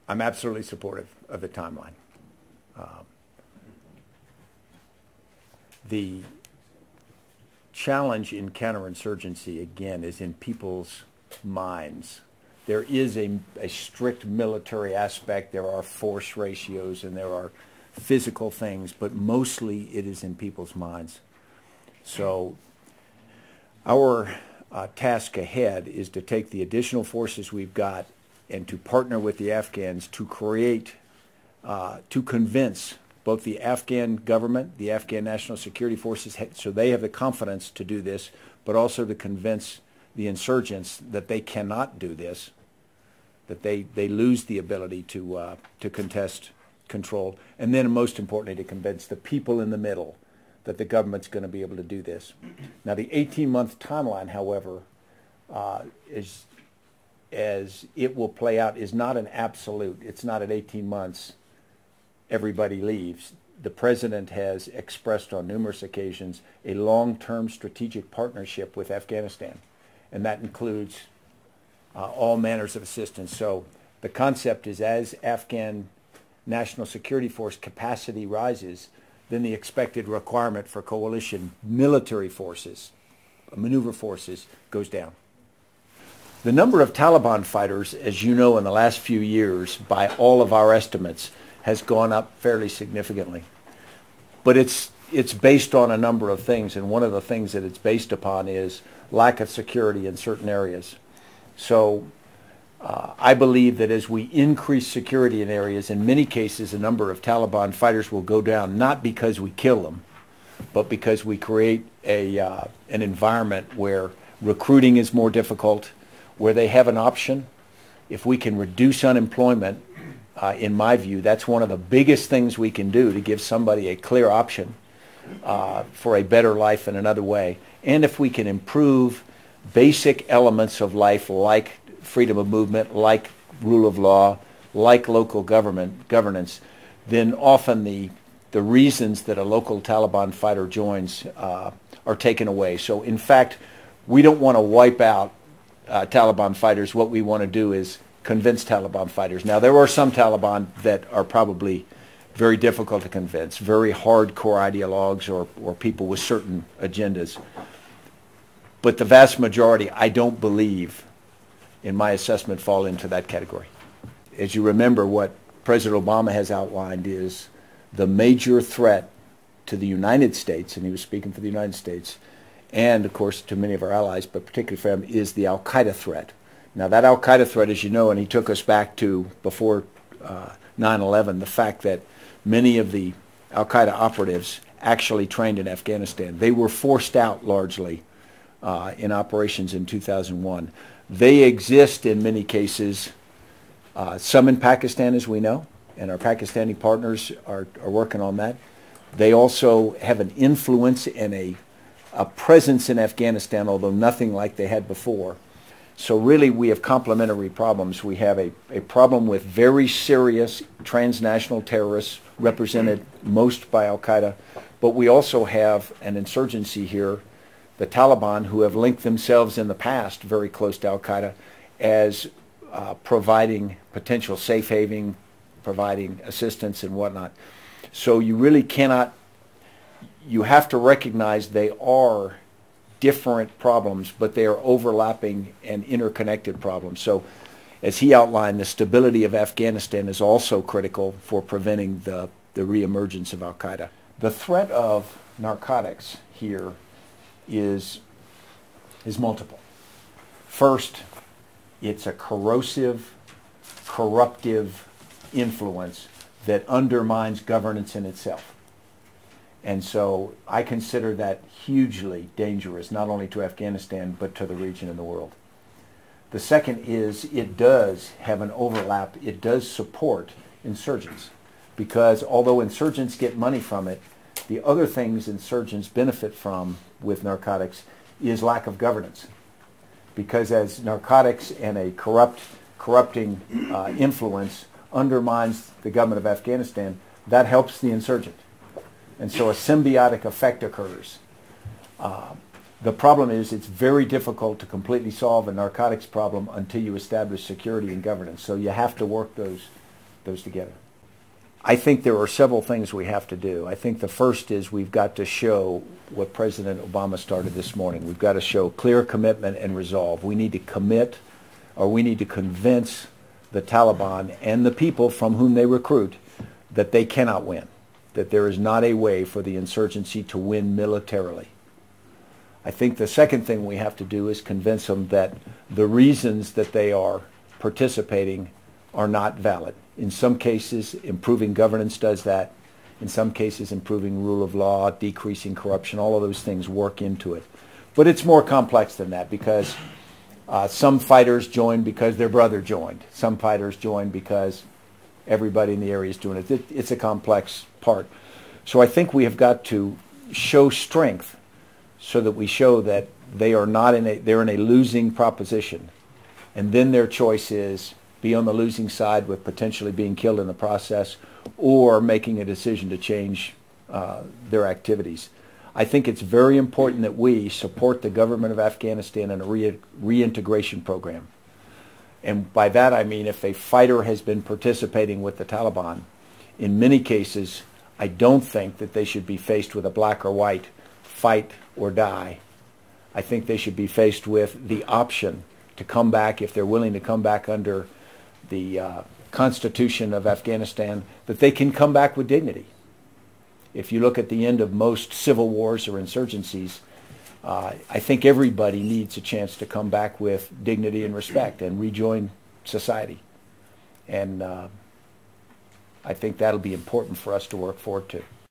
I'm absolutely supportive of the timeline. The challenge in counterinsurgency, again, is in people's minds. There is a strict military aspect. There are force ratios and there are physical things, but mostly it is in people's minds. So our task ahead is to take the additional forces we've got and to partner with the Afghans to create, to convince both the Afghan government, the Afghan National Security Forces, so they have the confidence to do this, but also to convince the insurgents that they cannot do this, that they lose the ability to contest control, and then most importantly to convince the people in the middle that the government's going to be able to do this. Now the 18-month timeline, however, is, as it will play out, is not an absolute. It's not at 18 months everybody leaves. The president has expressed on numerous occasions a long-term strategic partnership with Afghanistan, and that includes all manners of assistance. So the concept is, as Afghan National Security Force capacity rises, then the expected requirement for coalition military forces, maneuver forces, goes down. The number of Taliban fighters, as you know, in the last few years, by all of our estimates, has gone up fairly significantly. But it's based on a number of things, and one of the things that it's based upon is lack of security in certain areas. So I believe that as we increase security in areas, in many cases the number of Taliban fighters will go down, not because we kill them, but because we create an environment where recruiting is more difficult, where they have an option. If we can reduce unemployment, in my view, that's one of the biggest things we can do to give somebody a clear option for a better life in another way. And if we can improve basic elements of life like freedom of movement, like rule of law, like local governance, then often the reasons that a local Taliban fighter joins are taken away. So in fact, we don't want to wipe out Taliban fighters. What we want to do is convince Taliban fighters. Now, there are some Taliban that are probably very difficult to convince, very hardcore ideologues or people with certain agendas. But the vast majority, I don't believe, in my assessment, fall into that category. As you remember, what President Obama has outlined is the major threat to the United States, and he was speaking for the United States, and of course to many of our allies, but particularly for him, is the Al-Qaeda threat. Now that Al-Qaeda threat, as you know, and he took us back to before 9/11, the fact that many of the Al-Qaeda operatives actually trained in Afghanistan. They were forced out largely in operations in 2001. They exist in many cases, some in Pakistan, as we know, and our Pakistani partners are working on that. They also have an influence and a presence in Afghanistan, although nothing like they had before. So really we have complementary problems. We have a problem with very serious transnational terrorists represented most by Al-Qaeda, but we also have an insurgency here, the Taliban, who have linked themselves in the past very close to Al-Qaeda as providing potential safe haven, providing assistance and whatnot. So you really cannot, you have to recognize they are different problems, but they are overlapping and interconnected problems. So as he outlined, the stability of Afghanistan is also critical for preventing the reemergence of Al-Qaeda. The threat of narcotics here is multiple. First, it's a corrosive, corruptive influence that undermines governance in itself. And so I consider that hugely dangerous, not only to Afghanistan, but to the region and the world. The second is it does have an overlap. It does support insurgents, because although insurgents get money from it, the other things insurgents benefit from with narcotics is lack of governance. Because as narcotics and a corrupting influence undermines the government of Afghanistan, that helps the insurgent. And so a symbiotic effect occurs. The problem is it's very difficult to completely solve a narcotics problem until you establish security and governance. So you have to work those those together. I think there are several things we have to do. I think the first is we've got to show what President Obama started this morning. We've got to show clear commitment and resolve. We need to commit, or we need to convince the Taliban and the people from whom they recruit that they cannot win, that there is not a way for the insurgency to win militarily. I think the second thing we have to do is convince them that the reasons that they are participating are not valid. In some cases, improving governance does that. In some cases, improving rule of law, decreasing corruption, all of those things work into it. But it's more complex than that, because some fighters join because their brother joined. Some fighters join because everybody in the area is doing it. It's a complex part. So I think we have got to show strength so that we show that they're in a losing proposition. And then their choice is be on the losing side with potentially being killed in the process, or making a decision to change their activities. I think it's very important that we support the government of Afghanistan in a reintegration program. And by that I mean, if a fighter has been participating with the Taliban, in many cases, I don't think that they should be faced with a black or white, fight or die. I think they should be faced with the option to come back, if they're willing to come back under the Constitution of Afghanistan, that they can come back with dignity. If you look at the end of most civil wars or insurgencies, I think everybody needs a chance to come back with dignity and respect and rejoin society. And I think that'll be important for us to work forward to.